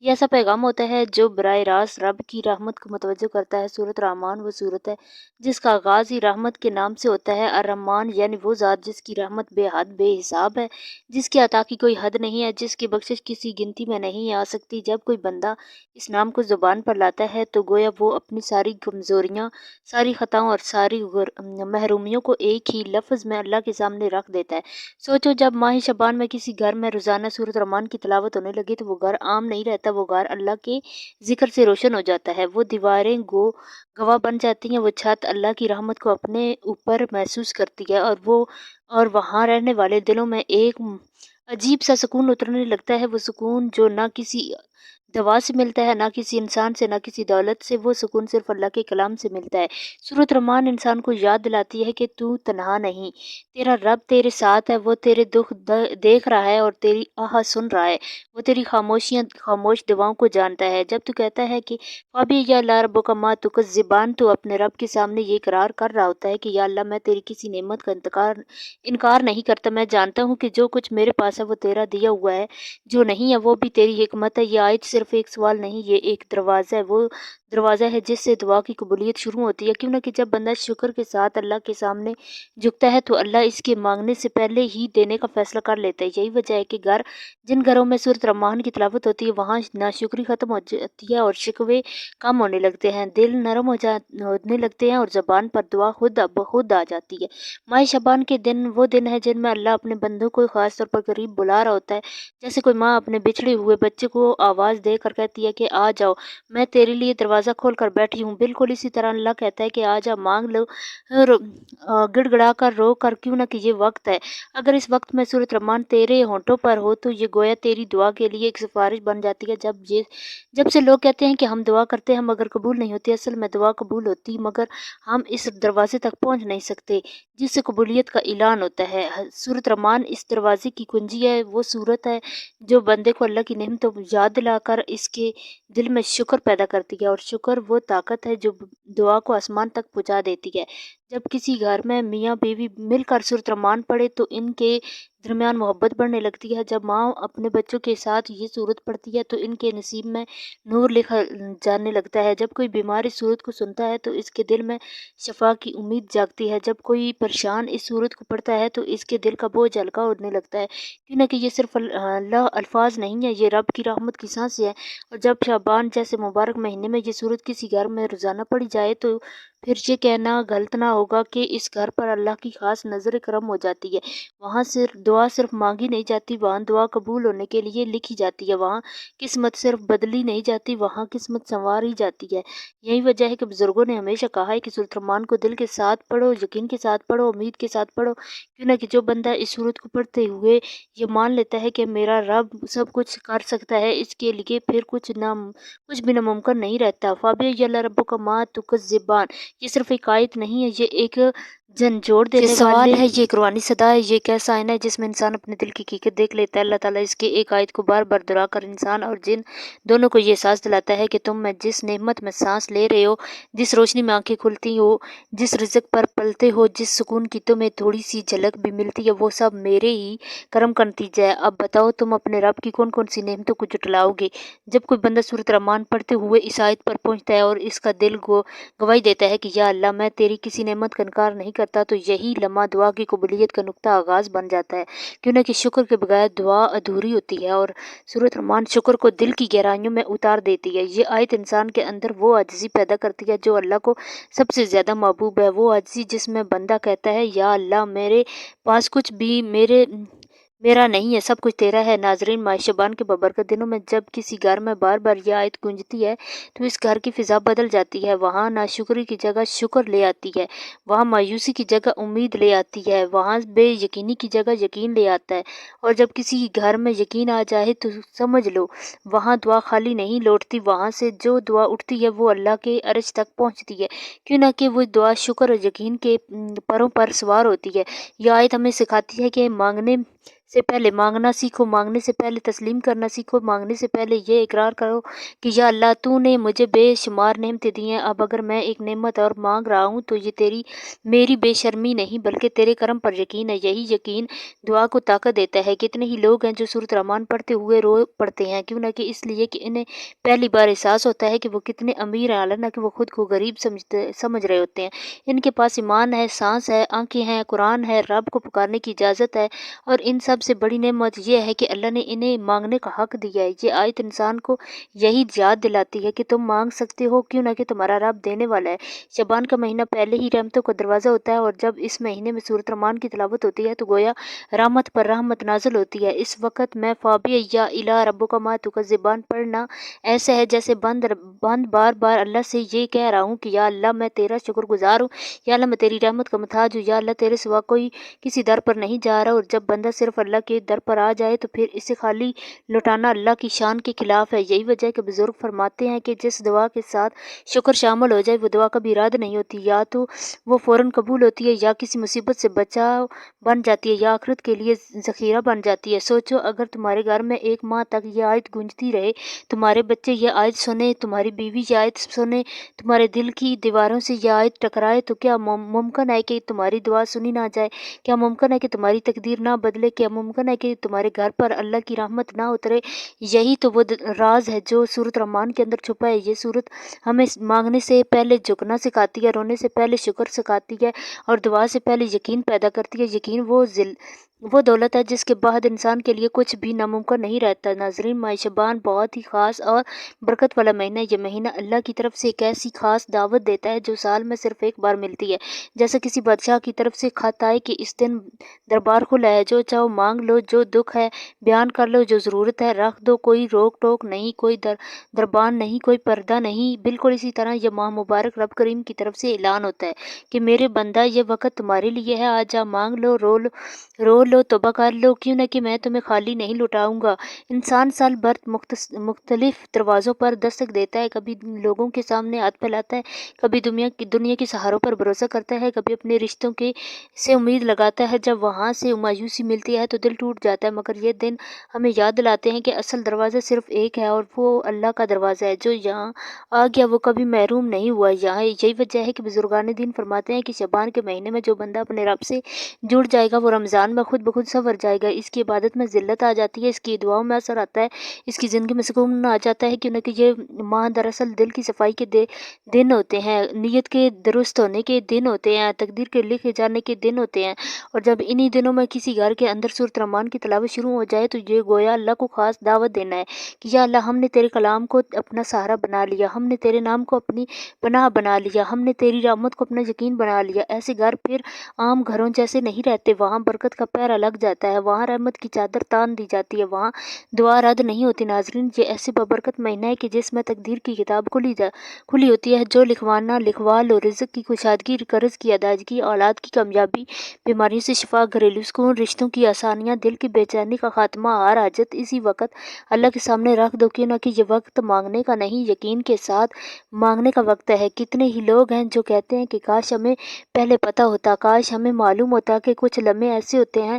یہ ایسا پیغام ہوتا ہے جو براہ راست رب کی رحمت کو متوجہ کرتا ہے۔ سورۃ رحمان وہ سورت ہے جس کا آغاز ہی رحمت کے نام سے ہوتا ہے۔ الرحمن یعنی وہ ذات جس کی رحمت بے حد بے حساب ہے، جس کے عطا کی کوئی حد نہیں ہے، جس کی بخشش کسی گنتی میں نہیں آ سکتی۔ جب کوئی بندہ اس نام کو زبان پر لاتا ہے تو گویا وہ اپنی ساری کمزوریاں، ساری خطاؤں اور ساری محرومیوں کو ایک ہی لفظ میں اللہ کے سامنے رکھ دیتا ہے۔ سوچو جب ماہ شعبان میں کسی گھر میں روزانہ سورۃ الرحمن کی تلاوت ہونے لگے تو وہ گھر عام نہیں رہتا، وہ گھر اللہ کے ذکر سے روشن ہو جاتا ہے، وہ دیواریں گواہ بن جاتی ہیں، وہ چھت اللہ کی رحمت کو اپنے اوپر محسوس کرتی ہے، اور وہاں رہنے والے دلوں میں ایک عجیب سا سکون اترنے لگتا ہے۔ وہ سکون جو نہ کسی دوا سے ملتا ہے، نہ کسی انسان سے، نہ کسی دولت سے، وہ سکون صرف اللہ کے کلام سے ملتا ہے۔ سورۃ الرحمن انسان کو یاد دلاتی ہے کہ تو تنہا نہیں، تیرا رب تیرے ساتھ ہے، وہ تیرے دکھ دیکھ رہا ہے اور تیری آہ سن رہا ہے، وہ تیری خاموش دعاؤں کو جانتا ہے۔ جب تو کہتا ہے کہ فَبِأَيِّ آلَاءِ رَبِّكُمَا تُكَذِّبَانِ، تو اپنے رب کے سامنے یہ اقرار کر رہا ہوتا ہے کہ یا اللہ میں تیری کسی نعمت کا انکار نہیں کرتا، میں جانتا ہوں کہ جو کچھ میرے پاس ہے وہ تیرا دیا ہوا ہے، جو نہیں ہے وہ بھی تیری حکمت ہے۔ یہ آیت صرف ایک سوال نہیں، یہ ایک دروازہ ہے، وہ دروازہ ہے جس سے دعا کی قبولیت شروع ہوتی ہے، کیوں نہ کہ جب بندہ شکر کے ساتھ اللہ کے سامنے جھکتا ہے تو اللہ اس کے مانگنے سے پہلے ہی دینے کا فیصلہ کر لیتا ہے۔ یہی وجہ ہے کہ جن گھروں میں سورۃ الرحمن کی تلاوت ہوتی ہے وہاں ناشکری ختم ہو جاتی ہے اور شکوے کم ہونے لگتے ہیں، دل نرم ہونے لگتے ہیں اور زبان پر دعا خود بخود آ جاتی ہے۔ ماہ شعبان کے دن وہ دن ہیں جن میں اللہ اپنے بندوں کو خاص طور پر قریب بلا رہا ہوتا ہے، جیسے کوئی ماں اپنے بچھڑے ہوئے بچے کو آواز دے کر کہتی ہے کہ آ جاؤ، میں تیرے لیے دروازہ کھول کر بیٹھی ہوں۔ بالکل اسی طرح اللہ کہتا ہے کہ آ جا، مانگ لو، گڑ گڑا کر رو کر، کیوں نہ کہ یہ وقت ہے۔ اگر اس وقت میں سورۃ الرحمن تیرے ہونٹوں پر ہو تو یہ گویا تیری دعا کے لیے ایک سفارش بن جاتی ہے۔ جب سے لوگ کہتے ہیں کہ ہم دعا کرتے ہیں مگر قبول نہیں ہوتی، اصل میں دعا قبول ہوتی مگر ہم اس دروازے تک پہنچ نہیں سکتے جس سے قبولیت کا اعلان ہوتا ہے۔ سورۃ الرحمن اس دروازے کی کنجی ہے، وہ سورت ہے جو بندے کو اللہ کی نعمتوں یاد دلا کر اس کے دل میں شکر پیدا کرتی ہے، اور شکر وہ طاقت ہے جو دعا کو آسمان تک پہنچا دیتی ہے۔ جب کسی گھر میں میاں بیوی مل کر سورۃ الرحمن پڑھے تو ان کے درمیان محبت بڑھنے لگتی ہے۔ جب ماں اپنے بچوں کے ساتھ یہ سورت پڑھتی ہے تو ان کے نصیب میں نور لکھا جانے لگتا ہے۔ جب کوئی بیمار اس سورت کو سنتا ہے تو اس کے دل میں شفا کی امید جاگتی ہے۔ جب کوئی پریشان اس سورت کو پڑھتا ہے تو اس کے دل کا بوجھ ہلکا ہونے لگتا ہے، کیوں نہ کہ یہ صرف الفاظ نہیں ہے، یہ رب کی رحمت کی سانسیں ہے۔ اور جب شعبان جیسے مبارک مہینے میں یہ سورت کسی گھر میں روزانہ پڑھی جائے تو پھر یہ کہنا غلط نہ ہوگا کہ اس گھر پر اللہ کی خاص نظر کرم ہو جاتی ہے۔ وہاں دعا صرف مانگی نہیں جاتی، وہاں دعا قبول ہونے کے لیے لکھی جاتی ہے۔ وہاں قسمت صرف بدلی نہیں جاتی، وہاں قسمت سنواری جاتی ہے۔ یہی وجہ ہے کہ بزرگوں نے ہمیشہ کہا ہے کہ سورۃ الرحمن کو دل کے ساتھ پڑھو، یقین کے ساتھ پڑھو، امید کے ساتھ پڑھو، کیوں نہ کہ جو بندہ اس سورت کو پڑھتے ہوئے یہ مان لیتا ہے کہ میرا رب سب کچھ کر سکتا ہے، اس کے لیے پھر کچھ بھی ناممکن نہیں رہتا۔ فَبِأَيِّ آلَاءِ رَبِّكُمَا تُكَذِّبَانِ، یہ صرف ایک آیت نہیں ہے، یہ ایک جھنجھوڑ دینے والی سوال ہے، یہ ایک روحانی صدا ہے، یہ ایک ایسا آئینہ ہے جس میں انسان اپنے دل کی حقیقت دیکھ لیتا ہے۔ اللہ تعالیٰ اس کے ایک آیت کو بار بار دہرا کر انسان اور جن دونوں کو یہ احساس دلاتا ہے کہ تم میں جس نعمت میں سانس لے رہے ہو، جس روشنی میں آنکھیں کھلتی ہو، جس رزق پر پلتے ہو، جس سکون کی تمہیں تھوڑی سی جھلک بھی ملتی ہے، وہ سب میرے ہی کرم کا نتیجہ ہے۔ اب بتاؤ تم اپنے رب کی کون کون سی نعمتوں کو جھٹلاؤ گے؟ جب کوئی بندہ سورۃ الرحمن پڑھتے ہوئے اس آیت پر پہنچتا ہے اور اس کا دل گواہی دیتا ہے کہ یا اللہ میں تیری کسی نعمت کا انکار نہیں کرتا، تو یہی لمحہ دعا کی قبولیت کا نقطہ آغاز بن جاتا ہے، کیوں نہ کہ شکر کے بغیر دعا ادھوری ہوتی ہے، اور سورۃ الرحمن شکر کو دل کی گہرائیوں میں اتار دیتی ہے۔ یہ آیت انسان کے اندر وہ عاجزی پیدا کرتی ہے جو اللہ کو سب سے زیادہ محبوب ہے، وہ عاجزی جس میں بندہ کہتا ہے یا اللہ میرے پاس کچھ بھی میرا نہیں ہے، سب کچھ تیرا ہے۔ ناظرین، ماہ شعبان کے بابرکت دنوں میں جب کسی گھر میں بار بار یہ آیت گونجتی ہے تو اس گھر کی فضا بدل جاتی ہے، وہاں ناشکری کی جگہ شکر لے آتی ہے، وہاں مایوسی کی جگہ امید لے آتی ہے، وہاں بے یقینی کی جگہ یقین لے آتا ہے، اور جب کسی گھر میں یقین آ جائے تو سمجھ لو وہاں دعا خالی نہیں لوٹتی، وہاں سے جو دعا اٹھتی ہے وہ اللہ کے عرش تک پہنچتی ہے، کیوں نہ کہ وہ دعا شکر اور یقین کے پروں پر سوار ہوتی ہے۔ یہ آیت ہمیں سکھاتی ہے کہ مانگنے سے پہلے مانگنا سیکھو، مانگنے سے پہلے تسلیم کرنا سیکھو، مانگنے سے پہلے یہ اقرار کرو کہ یا اللہ تو نے مجھے بے شمار نعمتیں دی ہیں، اب اگر میں ایک نعمت اور مانگ رہا ہوں تو یہ میری بے شرمی نہیں بلکہ تیرے کرم پر یقین ہے۔ یہی یقین دعا کو طاقت دیتا ہے۔ کتنے ہی لوگ ہیں جو سورۃ الرحمن پڑھتے ہوئے رو پڑتے ہیں، کیوں نہ کہ اس لیے کہ انہیں پہلی بار احساس ہوتا ہے کہ وہ کتنے امیر ہیں، حالانکہ وہ خود کو غریب سمجھ رہے ہوتے ہیں۔ ان کے پاس ایمان ہے، سانس ہے، آنکھیں ہیں، قرآن ہے، رب کو پکارنے کی اجازت ہے، اور ان سب سے بڑی نعمت یہ ہے کہ اللہ نے انہیں مانگنے کا حق دیا ہے۔ یہ آیت انسان کو یہی یاد دلاتی ہے کہ تم مانگ سکتے ہو، کیوں نہ کہ تمہارا رب دینے والا ہے۔ شعبان کا مہینہ پہلے ہی رحمتوں کا دروازہ ہوتا ہے، اور جب اس مہینے میں سورۃ الرحمن کی تلاوت ہوتی ہے تو گویا رحمت پر رحمت نازل ہوتی ہے۔ اس وقت میں فابی یا الی ربک ما تکذبان پڑھنا ایسا ہے جیسے بند بار بار اللہ سے یہ کہہ رہا ہوں کہ یا اللہ میں تیرا شکر گزار ہوں، یا اللہ میں تیری رحمت کا محتاج ہوں، یا اللہ تیرے سوا کوئی کسی در پر نہیں جا رہا۔ اور جب بندہ صرف اللہ کے در پر آ جائے تو پھر اسے خالی لوٹانا اللہ کی شان کے خلاف ہے۔ یہی وجہ ہے کہ بزرگ فرماتے ہیں کہ جس دعا کے ساتھ شکر شامل ہو جائے وہ دعا کبھی رد نہیں ہوتی، یا تو وہ فوراً قبول ہوتی ہے، یا کسی مصیبت سے بچاؤ بن جاتی ہے، یا آخرت کے لیے ذخیرہ بن جاتی ہے۔ سوچو اگر تمہارے گھر میں ایک ماہ تک یہ آیت گونجتی رہے، تمہارے بچے یہ آیت سنیں، تمہاری بیوی یہ آیت سنے، تمہارے دل کی دیواروں سے یہ آیت ٹکرائے، تو کیا ممکن ہے کہ تمہاری دعا سنی نہ جائے؟ کیا ممکن ہے کہ تمہاری تقدیر نہ بدلے؟ کیا ممکن ہے کہ تمہارے گھر پر اللہ کی رحمت نہ اترے؟ یہی تو وہ راز ہے جو سورۃ الرحمن کے اندر چھپا ہے۔ یہ سورت ہمیں مانگنے سے پہلے جھکنا سکھاتی ہے، رونے سے پہلے شکر سکھاتی ہے، اور دعا سے پہلے یقین پیدا کرتی ہے۔ یقین وہ دولت ہے جس کے بعد انسان کے لیے کچھ بھی ناممکن نہیں رہتا۔ ناظرین، ماہ شعبان بہت ہی خاص اور برکت والا مہینہ ہے۔ یہ مہینہ اللہ کی طرف سے ایک ایسی خاص دعوت دیتا ہے جو سال میں صرف ایک بار ملتی ہے۔ جیسا کسی بادشاہ کی طرف سے خط آئے کہ اس دن دربار کھلا ہے، جو چاہو مانگ لو، جو دکھ ہے بیان کر لو، جو ضرورت ہے رکھ دو، کوئی روک ٹوک نہیں، کوئی دربان نہیں، کوئی پردہ نہیں۔ بالکل اسی طرح یہ ماہ مبارک رب کریم کی طرف سے اعلان ہوتا ہے کہ میرے بندہ یہ وقت تمہارے لیے ہے، آج جا مانگ لو، رو لو، توبہ کر لو، کیوں نہ کہ میں تمہیں خالی نہیں لوٹاؤں گا۔ انسان سال بھر مختلف دروازوں پر دستک دیتا ہے، کبھی لوگوں کے سامنے ہاتھ پھیلاتا ہے، کبھی دنیا کے سہاروں پر بھروسہ کرتا ہے، کبھی اپنے رشتوں سے امید لگاتا ہے۔ جب وہاں سے مایوسی ملتی ہے تو دل ٹوٹ جاتا ہے، مگر یہ دن ہمیں یاد دلاتے ہیں کہ اصل دروازہ صرف ایک ہے، اور وہ اللہ کا دروازہ ہے۔ جو یہاں آ گیا وہ کبھی محروم نہیں ہوا۔ یہی وجہ ہے کہ بزرگان دین فرماتے ہیں کہ شعبان کے مہینے میں جو بندہ اپنے رب سے جڑ جائے گا وہ رمضان میں خود بخود سنور جائے گا۔ اس کی عبادت میں ذلت آ جاتی ہے، اس کی دعاؤں میں اثر آتا ہے، اس کی زندگی میں سکون آ جاتا ہے، کیونکہ یہ ماہ دراصل دل کی صفائی کے دن ہوتے ہیں، نیت کے درست ہونے کے دن ہوتے ہیں، تقدیر کے لکھے جانے کے دن ہوتے ہیں۔ اور جب انہی دنوں میں کسی گھر کے اندر سورۃ الرحمن کی تلاوت شروع ہو جائے تو یہ گویا اللہ کو خاص دعوت دینا ہے کہ یا اللہ ہم نے تیرے کلام کو اپنا سہارا بنا لیا، ہم نے تیرے نام کو اپنی پناہ بنا لیا، ہم نے تیری رحمت کو اپنا یقین بنا لیا۔ ایسے گھر پھر عام گھروں جیسے نہیں رہتے، وہاں برکت کا پہرا لگ جاتا ہے، وہاں رحمت کی چادر تان دی جاتی ہے، وہاں دعا رد نہیں ہوتی۔ ناظرین، یہ ایسے بابرکت مہینہ ہے کہ جس میں تقدیر کی کتاب کھلی ہوتی ہے، جو لکھوانا لکھوا لو، رزق کی کشادگی، قرض کی ادائیگی، اولاد کی کامیابی، بیماریوں سے شفا، گھریلو سکون، رشتوں کی آسانیاں، دل کی بے چینی کا خاتمہ، ہر حاجت اسی وقت اللہ کے سامنے رکھ دو، کیوں نہ کہ یہ وقت مانگنے کا نہیں، یقین کے ساتھ مانگنے کا وقت ہے۔ کتنے ہی لوگ ہیں جو کہتے ہیں کہ کاش ہمیں پہلے پتہ ہوتا، کاش ہمیں معلوم ہوتا کہ کچھ لمحے ایسے ہوتے ہیں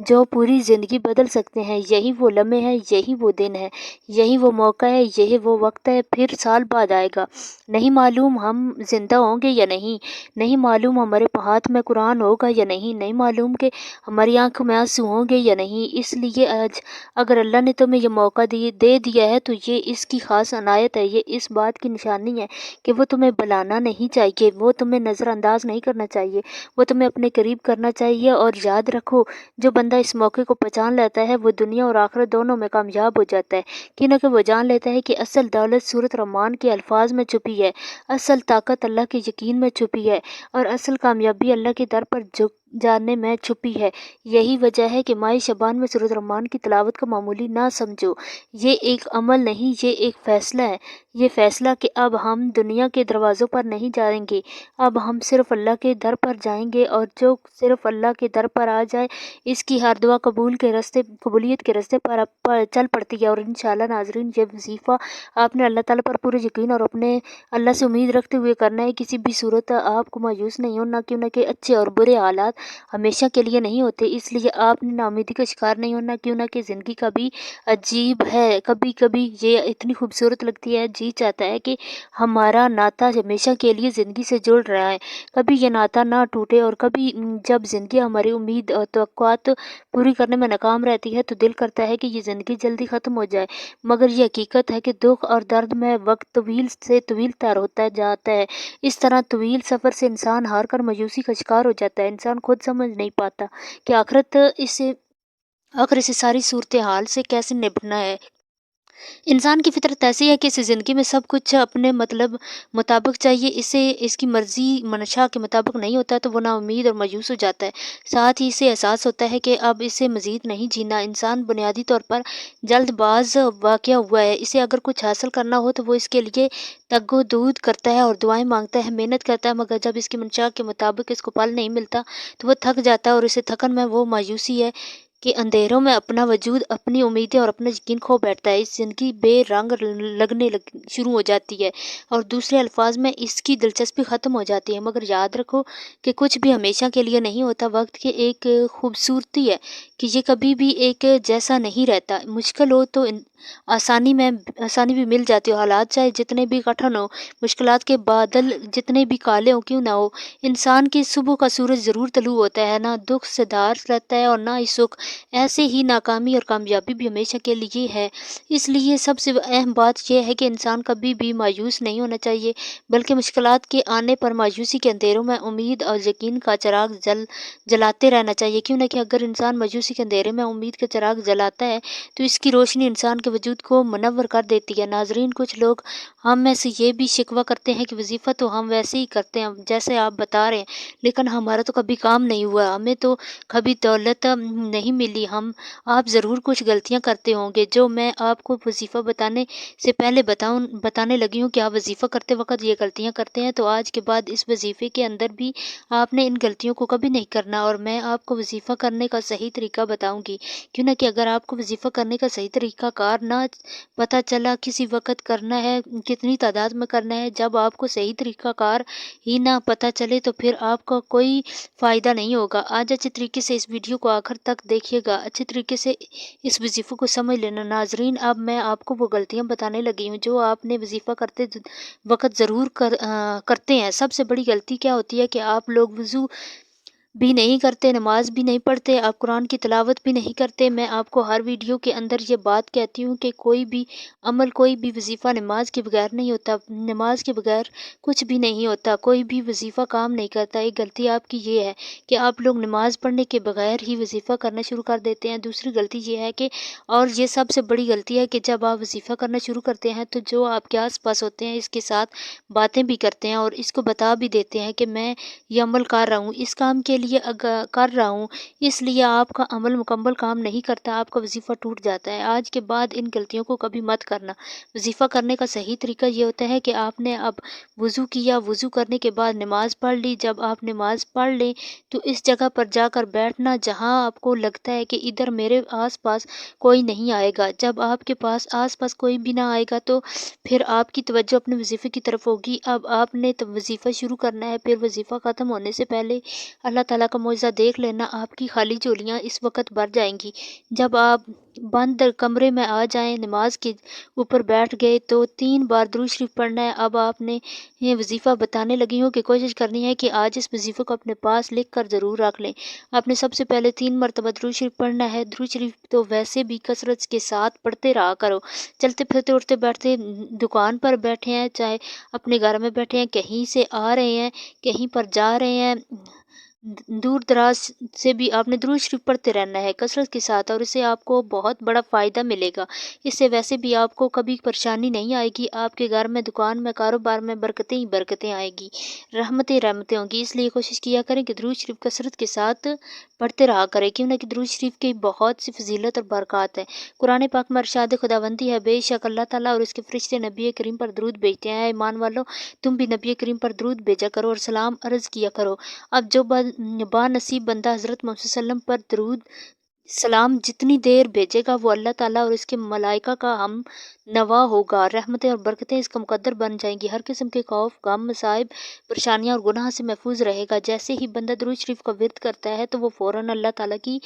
جو پوری زندگی بدل سکتے ہیں۔ یہی وہ لمحے ہیں، یہی وہ دن ہے، یہی وہ موقع ہے، یہی وہ وقت ہے، پھر سال بعد آئے گا۔ نہیں معلوم ہم زندہ ہوں گے یا نہیں معلوم ہمارے ہاتھ میں قرآن ہوگا یا نہیں معلوم کہ ہماری آنکھوں میں آنسو ہوں گے یا نہیں۔ اس لیے آج اگر اللہ نے تمہیں یہ موقع دے دیا ہے تو یہ اس کی خاص عنایت ہے، یہ اس بات کی نشانی ہے کہ وہ تمہیں بلانا نہیں چاہیے، وہ تمہیں نظر انداز نہیں کرنا چاہیے، وہ تمہیں اپنے قریب کرنا چاہیے۔ اور یاد رکھو، جو بندہ اس موقع کو پہچان لیتا ہے وہ دنیا اور آخرت دونوں میں کامیاب ہو جاتا ہے، کیونکہ وہ جان لیتا ہے کہ اصل دولت سورۃ الرحمن کے الفاظ میں چھپی ہے، اصل طاقت اللہ کے یقین میں چھپی ہے، اور اصل کامیابی اللہ کے در پر جھک جانے میں چھپی ہے۔ یہی وجہ ہے کہ ماہ شعبان میں سورۃ الرحمن کی تلاوت کو معمولی نہ سمجھو۔ یہ ایک عمل نہیں، یہ ایک فیصلہ ہے، یہ فیصلہ کہ اب ہم دنیا کے دروازوں پر نہیں جائیں گے، اب ہم صرف اللہ کے در پر جائیں گے، اور جو صرف اللہ کے در پر آ جائے اس کی ہر دعا قبولیت کے راستے پر چل پڑتی ہے۔ اور انشاءاللہ ناظرین، یہ وظیفہ آپ نے اللہ تعالیٰ پر پورے یقین اور اپنے اللہ سے امید رکھتے ہوئے کرنا ہے۔ کسی بھی صورت آپ کو مایوس نہیں ہونا، کیوں کہ اچھے اور برے حالات ہمیشہ کے لیے نہیں ہوتے، اس لیے آپ نے ناامیدی کا شکار نہیں ہونا، کیوں کہ زندگی کبھی عجیب ہے، کبھی کبھی یہ اتنی خوبصورت لگتی ہے، جی چاہتا ہے کہ ہمارا ناطہ ہمیشہ کے لیے زندگی سے جڑ رہا ہے، کبھی یہ ناطہ نہ ٹوٹے۔ اور کبھی جب زندگی ہماری امید اور توقعات پوری کرنے میں ناکام رہتی ہے تو دل کرتا ہے کہ یہ زندگی جلدی ختم ہو جائے، مگر یہ حقیقت ہے کہ دکھ اور درد میں وقت طویل سے طویل تر ہوتا جاتا ہے۔ اس طرح طویل سفر سے انسان ہار کر مایوسی کا شکار ہو جاتا ہے۔ انسان خود سمجھ نہیں پاتا کہ آخر اسے ساری صورتحال سے کیسے نپٹنا ہے۔ انسان کی فطرت ایسی ہے کہ اسے زندگی میں سب کچھ اپنے مطلب مطابق چاہیے، اسے اس کی مرضی منشا کے مطابق نہیں ہوتا تو وہ نا امید اور مایوس ہو جاتا ہے، ساتھ ہی اسے احساس ہوتا ہے کہ اب اسے مزید نہیں جینا۔ انسان بنیادی طور پر جلد باز واقع ہوا ہے، اسے اگر کچھ حاصل کرنا ہو تو وہ اس کے لیے تگ و دود کرتا ہے اور دعائیں مانگتا ہے، محنت کرتا ہے، مگر جب اس کی منشا کے مطابق اس کو پھل نہیں ملتا تو وہ تھک جاتا ہے، اور اسے تھکن میں وہ مایوسی ہے کہ اندھیروں میں اپنا وجود، اپنی امیدیں اور اپنا یقین کھو بیٹھتا ہے۔ اس زندگی بے رنگ لگنے شروع ہو جاتی ہے، اور دوسرے الفاظ میں اس کی دلچسپی ختم ہو جاتی ہے۔ مگر یاد رکھو کہ کچھ بھی ہمیشہ کے لیے نہیں ہوتا، وقت کی ایک خوبصورتی ہے کہ یہ کبھی بھی ایک جیسا نہیں رہتا، مشکل ہو تو آسانی بھی مل جاتی ہو، حالات چاہے جتنے بھی کٹھن ہو، مشکلات کے بادل جتنے بھی کالے ہوں کیوں نہ ہو، انسان کی صبح کا سورج ضرور طلوع ہوتا ہے، نہ دکھ سے دھار رہتا ہے اور نہ ہی سکھ۔ ایسے ہی ناکامی اور کامیابی بھی ہمیشہ کے لیے ہے۔ اس لیے سب سے اہم بات یہ ہے کہ انسان کبھی بھی مایوس نہیں ہونا چاہیے، بلکہ مشکلات کے آنے پر مایوسی کے اندھیروں میں امید اور یقین کا چراغ جلاتے رہنا چاہیے، کیوں کہ اگر انسان مایوسی کے اندھیرے میں امید کا چراغ جلاتا ہے تو اس کی روشنی انسان کے وجود کو منور کر دیتی ہے۔ ناظرین، کچھ لوگ ہم میں سے یہ بھی شکوہ کرتے ہیں کہ وظیفہ تو ہم ویسے ہی کرتے ہیں جیسے آپ بتا رہے ہیں، لیکن ہمارا تو کبھی کام نہیں ہوا، ہمیں تو کبھی دولت نہیں ملی، آپ ضرور کچھ غلطیاں کرتے ہوں گے جو میں آپ کو وظیفہ بتانے سے پہلے بتانے لگی ہوں کہ آپ وظیفہ کرتے وقت یہ غلطیاں کرتے ہیں، تو آج کے بعد اس وظیفے کے اندر بھی آپ نے ان غلطیوں کو کبھی نہیں کرنا، اور میں آپ کو وظیفہ کرنے کا صحیح طریقہ بتاؤں گی، کیوں کہ اگر آپ کو وظیفہ کرنے کا صحیح طریقہ کار نہ پتہ چلا کسی وقت کرنا ہے، کتنی تعداد میں کرنا ہے، جب آپ کو صحیح طریقہ کار ہی نہ پتہ چلے تو پھر آپ کا کوئی فائدہ نہیں ہوگا۔ آج اچھے طریقے سے اس ویڈیو کو آخر تک دیکھیے گا، اچھے طریقے سے اس وظیفے کو سمجھ لینا۔ ناظرین، اب میں آپ کو وہ غلطیاں بتانے لگی ہوں جو آپ نے وظیفہ کرتے وقت ضرور کرتے ہیں۔ سب سے بڑی غلطی کیا ہوتی ہے کہ آپ لوگ وضو بھی نہیں کرتے، نماز بھی نہیں پڑھتے، آپ قرآن کی تلاوت بھی نہیں کرتے۔ میں آپ کو ہر ویڈیو کے اندر یہ بات کہتی ہوں کہ کوئی بھی عمل، کوئی بھی وظیفہ نماز کے بغیر نہیں ہوتا، نماز کے بغیر کچھ بھی نہیں ہوتا، کوئی بھی وظیفہ کام نہیں کرتا۔ ایک غلطی آپ کی یہ ہے کہ آپ لوگ نماز پڑھنے کے بغیر ہی وظیفہ کرنا شروع کر دیتے ہیں۔ دوسری غلطی یہ ہے کہ، اور یہ سب سے بڑی غلطی ہے کہ جب آپ وظیفہ کرنا شروع کرتے ہیں تو جو آپ کے آس پاس ہوتے ہیں اس کے ساتھ باتیں بھی کرتے ہیں اور اس کو بتا بھی دیتے ہیں کہ میں یہ عمل کر رہا ہوں، اس کام کے لیے کر رہا ہوں، اس لیے آپ کا عمل مکمل کام نہیں کرتا، آپ کا وظیفہ ٹوٹ جاتا ہے۔ آج کے بعد ان غلطیوں کو کبھی مت کرنا۔ وظیفہ کرنے کا صحیح طریقہ یہ ہوتا ہے کہ آپ نے اب وضو کیا، وضو کرنے کے بعد نماز پڑھ لی، جب آپ نماز پڑھ لیں تو اس جگہ پر جا کر بیٹھنا جہاں آپ کو لگتا ہے کہ ادھر میرے آس پاس کوئی نہیں آئے گا۔ جب آپ کے پاس آس پاس کوئی بھی نہ آئے گا تو پھر آپ کی توجہ اپنے وظیفے کی طرف ہوگی۔ اب آپ نے وظیفہ شروع کرنا ہے، پھر وظیفہ ختم ہونے سے پہلے اللہ تعالیٰ کا معجزہ دیکھ لینا، آپ کی خالی جھولیاں اس وقت بھر جائیں گی۔ جب آپ بند کمرے میں آ جائیں، نماز کے اوپر بیٹھ گئے تو 3 بار درود شریف پڑھنا ہے۔ اب آپ نے یہ وظیفہ بتانے لگی ہوں کہ کوشش کرنی ہے کہ آج اس وظیفے کو اپنے پاس لکھ کر ضرور رکھ لیں۔ آپ نے سب سے پہلے 3 مرتبہ درود شریف پڑھنا ہے۔ درود شریف تو ویسے بھی کثرت کے ساتھ پڑھتے رہا کرو، چلتے پھرتے اٹھتے بیٹھتے، دکان پر بیٹھے ہیں، چاہے اپنے گھر میں بیٹھے ہیں، کہیں سے آ رہے ہیں، کہیں پر جا رہے ہیں، دور دراز سے بھی آپ نے درود شریف پڑھتے رہنا ہے کثرت کے ساتھ، اور اس سے آپ کو بہت بڑا فائدہ ملے گا۔ اس سے ویسے بھی آپ کو کبھی پریشانی نہیں آئے گی، آپ کے گھر میں، دکان میں، کاروبار میں برکتیں ہی برکتیں آئیں گی، رحمتیں رحمتیں ہوں گی۔ اس لیے کوشش کیا کریں کہ درود شریف کثرت کے ساتھ پڑھتے رہا کریں، کیوں نہ کہ درود شریف کی بہت سی فضیلت اور برکات ہیں۔ قرآن پاک میں ارشاد خداوندی ہے، بے شک اللہ تعالیٰ اور اس کے فرشتے نبی کریم پر درود بھیجتے ہیں۔ اے ایمان والو، تم بھی نبی کریم پر درود بھیجا کرو اور سلام عرض کیا کرو۔ اب جو با نصیب بندہ حضرت محمد صلی اللہ علیہ وسلم پر درود سلام جتنی دیر بھیجے گا، وہ اللہ تعالیٰ اور اس کے ملائکہ کا ہم نوا ہوگا، رحمتیں اور برکتیں اس کا مقدر بن جائیں گی، ہر قسم کے خوف، غم، مصائب، پریشانیاں اور گناہ سے محفوظ رہے گا۔ جیسے ہی بندہ درود شریف کا ورد کرتا ہے تو وہ فوراً اللہ تعالیٰ کی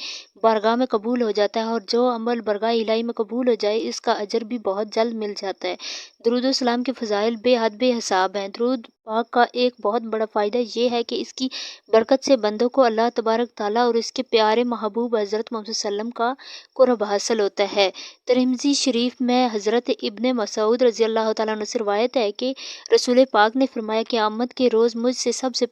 بارگاہ میں قبول ہو جاتا ہے، اور جو عمل بارگاہ الہی میں قبول ہو جائے اس کا اجر بھی بہت جلد مل جاتا ہے۔ درود و سلام کے فضائل بے حد بے حساب ہیں۔ درود پاک کا ایک بہت بڑا فائدہ یہ ہے کہ اس کی برکت سے بندوں کو اللہ تبارک تعالیٰ اور اس کے پیارے محبوب حضرت محمد صلی اللہ علیہ وسلم کا قرب حاصل ہوتا ہے۔ ترمذی شریف میں حضرت ابن مسعود رضی اللہ تعالیٰ عنہ سے روایت ہے کہ رسول پاک نے فرمایا کہ قیامت کے روز مجھ سے سب سے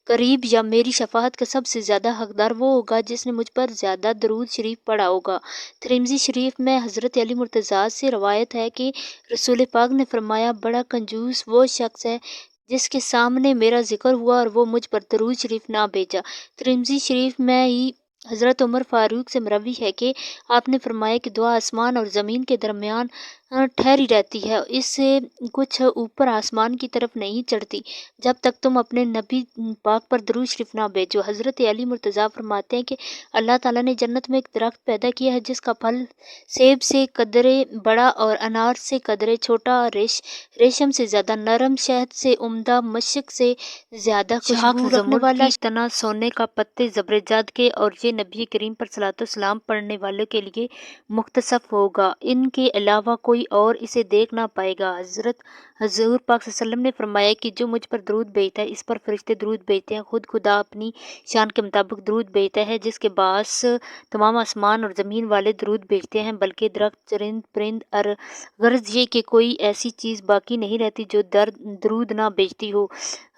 قریب یا میری شفاعت کا سب سے زیادہ حقدار وہ ہوگا جس نے مجھ پر زیادہ درود شریف پڑھا ہوگا۔ ترمذی شریف میں حضرت علی مرتضیٰ سے روایت ہے کہ رسول پاک نے فرمایا، بڑا کنجوس وہ شخص ہے جس کے سامنے میرا ذکر ہوا اور وہ مجھ پر درود شریف نہ بھیجا۔ ترمذی شریف میں ہی حضرت عمر فاروق سے مروی ہے کہ آپ نے فرمایا کہ دعا آسمان اور زمین کے درمیان ٹھہری رہتی ہے، اس سے کچھ اوپر آسمان کی طرف نہیں چڑھتی جب تک تم اپنے نبی پاک پر درود شریف نہ بھیجو۔ حضرت علی مرتضیٰ فرماتے ہیں کہ اللہ تعالیٰ نے جنت میں ایک درخت پیدا کیا ہے جس کا پھل سیب سے قدرے بڑا اور انار سے قدرے چھوٹا، ریشم سے زیادہ نرم، شہد سے عمدہ، مشک سے زیادہ خوشبو رکھنے والا، تنا سونے کا، پتے زبرجد کے، اور یہ نبی کریم پر صلاۃ و سلام پڑھنے والوں کے لیے مختصف ہوگا، ان کے علاوہ کوئی اور اسے دیکھ نہ پائے گا۔ حضور پاک صلی اللہ علیہ وسلم نے فرمایا کہ جو مجھ پر درود بھیجتا ہے اس پر فرشتے درود بھیجتے ہیں، خود خدا اپنی شان کے مطابق درود بھیجتا ہے، جس کے باعث تمام آسمان اور زمین والے درود بھیجتے ہیں، بلکہ درخت، چرند، پرند، غرض یہ کہ کوئی ایسی چیز باقی نہیں رہتی جو درود نہ بھیجتی ہو۔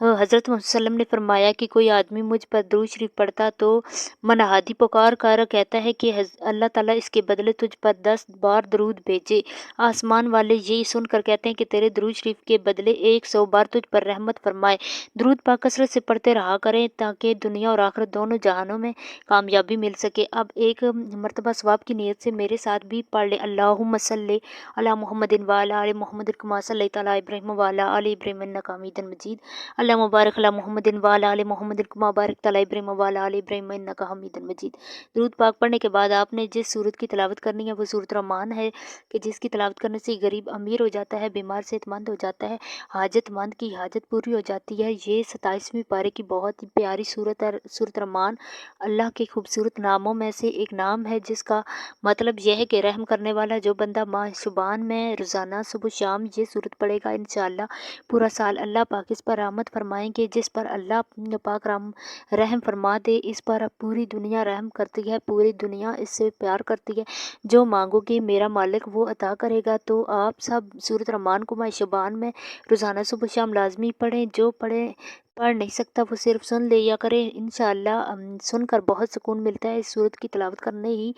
حضرت محمد صلی اللہ علیہ وسلم نے فرمایا کہ کوئی آدمی مجھ پر درود شریف پڑھتا تو منہادی پکار کر کہتا ہے کہ اللہ تعالیٰ اس کے بدلے تجھ پر 10 بار درود بھیجے۔ آسمان والے یہی سن کر کہتے ہیں کہ تیرے درود شریف کے بدلے 100 بار تجھ پر رحمت فرمائے۔ درود پاک کثرت سے پڑھتے رہا کریں تاکہ دنیا اور آخرت دونوں جہانوں میں کامیابی مل سکے۔ اب ایک مرتبہ ثواب کی نیت سے میرے ساتھ بھی پڑھ لیں۔ اللہم صلی علی محمد وعلی آل محمد کما صلیت علی ابراہیم وعلی آل ابراہیم انک حمید مجید۔ اللہم بارک علی محمد وعلی آل محمد کما بارکت علی ابراہیم وعلی آل ابراہیم انک حمید مجید۔ درود پاک پڑھنے کے بعد آپ نے جس سورت کی تلاوت کرنی ہے وہ سورۃ الرحمن ہے کہ جس کی تلاوت کرنے سے غریب امیر ہو جاتا ہے، بیمار صحت مند ہو جاتا ہے، حاجت مند کی حاجت پوری ہو جاتی ہے۔ یہ 27ویں پارے کی بہت ہی پیاری سورت ہے۔ سورۃ الرحمن اللہ کے خوبصورت ناموں میں سے ایک نام ہے جس کا مطلب یہ ہے کہ رحم کرنے والا۔ جو بندہ ماہ شعبان میں روزانہ صبح و شام یہ سورت پڑھے گا انشاءاللہ پورا سال اللہ پاک اس پر رحمت فرمائیں گے۔ جس پر اللہ پاک رحم فرما دے اس پر پوری دنیا رحم کرتی ہے، پوری دنیا اس سے پیار کرتی ہے۔ جو مانگو گے میرا مالک وہ عطا کرے گا۔ تو آپ سب سورۃ الرحمن کو ماہ شعبان میں روزانہ صبح و شام لازمی پڑھیں۔ جو پڑھ نہیں سکتا وہ صرف سن لے یا کرے، انشاءاللہ سن کر بہت سکون ملتا ہے۔ اس صورت کی تلاوت کرنے ہی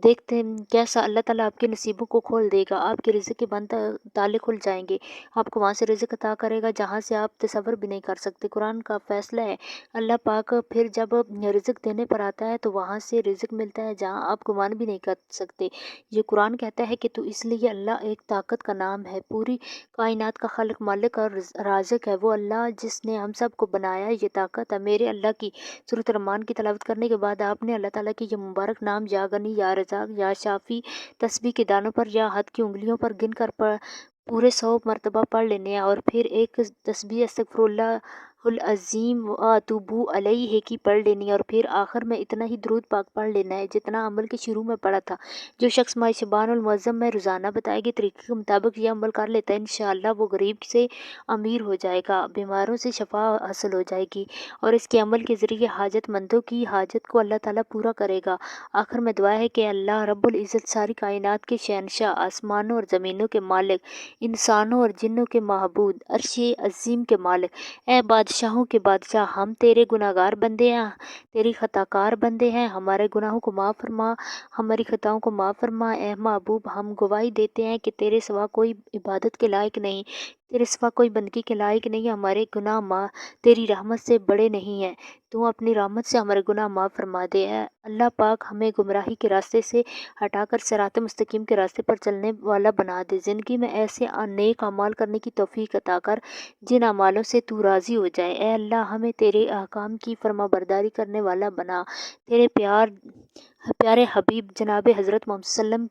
دیکھتے ہیں کیسا اللہ تعالیٰ آپ کے نصیبوں کو کھول دے گا، آپ کے رزق کے بند تالے کھل جائیں گے، آپ کو وہاں سے رزق عطا کرے گا جہاں سے آپ تصور بھی نہیں کر سکتے۔ قرآن کا فیصلہ ہے، اللہ پاک پھر جب رزق دینے پر آتا ہے تو وہاں سے رزق ملتا ہے جہاں آپ گمان بھی نہیں کر سکتے۔ یہ قرآن کہتا ہے کہ تو اس لیے اللہ ایک طاقت کا نام ہے، پوری کائنات کا خالق، مالک اور رازق ہے وہ اللہ جس نے ہم سب کو بنایا، یہ طاقت ہے میرے اللہ کی۔ سورۃ الرحمن کی تلاوت کرنے کے بعد آپ نے اللہ تعالیٰ کے یہ مبارک نام یا غنی، یا رزاق، یا شافی تسبیح کے دانوں پر یا ہاتھ کی انگلیوں پر گن کر پورے 100 مرتبہ پڑھ لینے ہیں، اور پھر ایک تسبیح استغفر اللہ العظیم واتوب الیہ کی پڑھ لینی ہے، اور پھر آخر میں اتنا ہی درود پاک پڑھ لینا ہے جتنا عمل کے شروع میں پڑھا تھا۔ جو شخص ماہ شعبان المعظم میں روزانہ بتائے گئے طریقے کے مطابق یہ عمل کر لیتا ہے انشاءاللہ وہ غریب سے امیر ہو جائے گا، بیماروں سے شفا حاصل ہو جائے گی، اور اس کے عمل کے ذریعے حاجت مندوں کی حاجت کو اللہ تعالیٰ پورا کرے گا۔ آخر میں دعا ہے کہ اللہ رب العزت ساری کائنات کے شہنشاہ، آسمانوں اور زمینوں کے مالک، انسانوں اور جنوں کے معبود، عرش عظیم کے مالک، اے بادشاہ بادشاہوں کے بادشاہ، ہم تیرے گناہگار بندے ہیں، تیری خطاکار بندے ہیں، ہمارے گناہوں کو معاف فرما، ہماری خطاؤں کو معاف فرما۔ اے محبوب، ہم گواہی دیتے ہیں کہ تیرے سوا کوئی عبادت کے لائق نہیں، تیرے سوا کوئی بندگی کے لائق نہیں، ہمارے گناہ تیری رحمت سے بڑے نہیں ہیں، تو اپنی رحمت سے ہمارے گناہ معاف فرما دے۔ اے اللہ پاک، ہمیں گمراہی کے راستے سے ہٹا کر صراط مستقیم کے راستے پر چلنے والا بنا دے۔ زندگی میں ایسے نیک اعمال کرنے کی توفیق عطا کر جن اعمالوں سے تو راضی ہو جائے۔ اے اللہ، ہمیں تیرے احکام کی فرما برداری کرنے والا بنا، تیرے پیارے حبیب جناب حضرت محمد صلی اللہ علیہ وسلم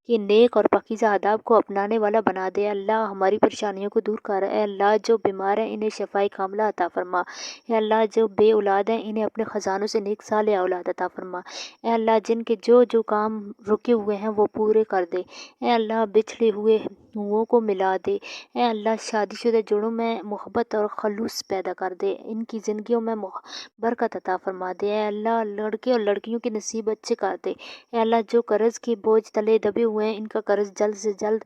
کے نیک اور پاکیزہ آداب کو اپنانے والا بنا دے۔ اے اللہ، ہماری پریشانیوں کو دور کر۔ اے اللہ، جو بیمار ہیں انہیں شفائے کاملہ عطا فرما۔ اے اللہ، جو بے اولاد ہیں انہیں اپنے خزانوں سے نیک صالح اولاد عطا فرما۔ اے اللہ، جن کے جو کام رکے ہوئے ہیں وہ پورے کر دے۔ اے اللہ، بچھڑے ہوئے روحوں کو ملا دے۔ اے اللہ، شادی شدہ جوڑوں میں محبت اور خلوص پیدا کر دے، ان کی زندگیوں میں برکت عطا فرما دے۔ اے اللہ، لڑکے اور لڑکیوں کے نصیب اچھے کر دے۔ اے اللہ، جو قرض کے بوجھ تلے دبے ہوئے ہیں ان کا قرض جلد سے جلد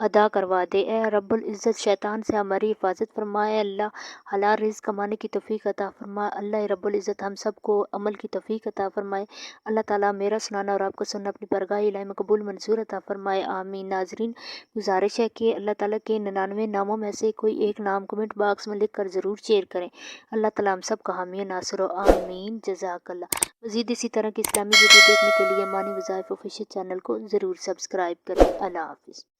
ادا کروا دے۔ اے رب العزت، شیطان سے ہماری حفاظت فرما۔ اے اللہ، حلال رزق کمانے کی توفیق عطا فرما۔ اللہ رب العزت ہم سب کو عمل کی توفیق عطا فرمائے۔ اللہ تعالیٰ میرا سنانا اور آپ کو سننا اپنی بارگاہ الہی میں قبول منظور عطا فرمائے، آمین۔ ناظرین، گزارش ہے کہ اللہ تعالیٰ کے 99 ناموں میں سے کوئی ایک نام کمنٹ باکس میں لکھ کر ضرور شیئر کریں۔ اللہ تعالیٰ ہم سب کا حامی و ناصر ہو، آمین۔ جزاک اللہ۔ مزید اسی طرح کی اسلامی ویڈیو دیکھنے کے لیے مانی وظائف آفیشیل چینل کو ضرور سبسکرائب کریں۔ اللہ حافظ۔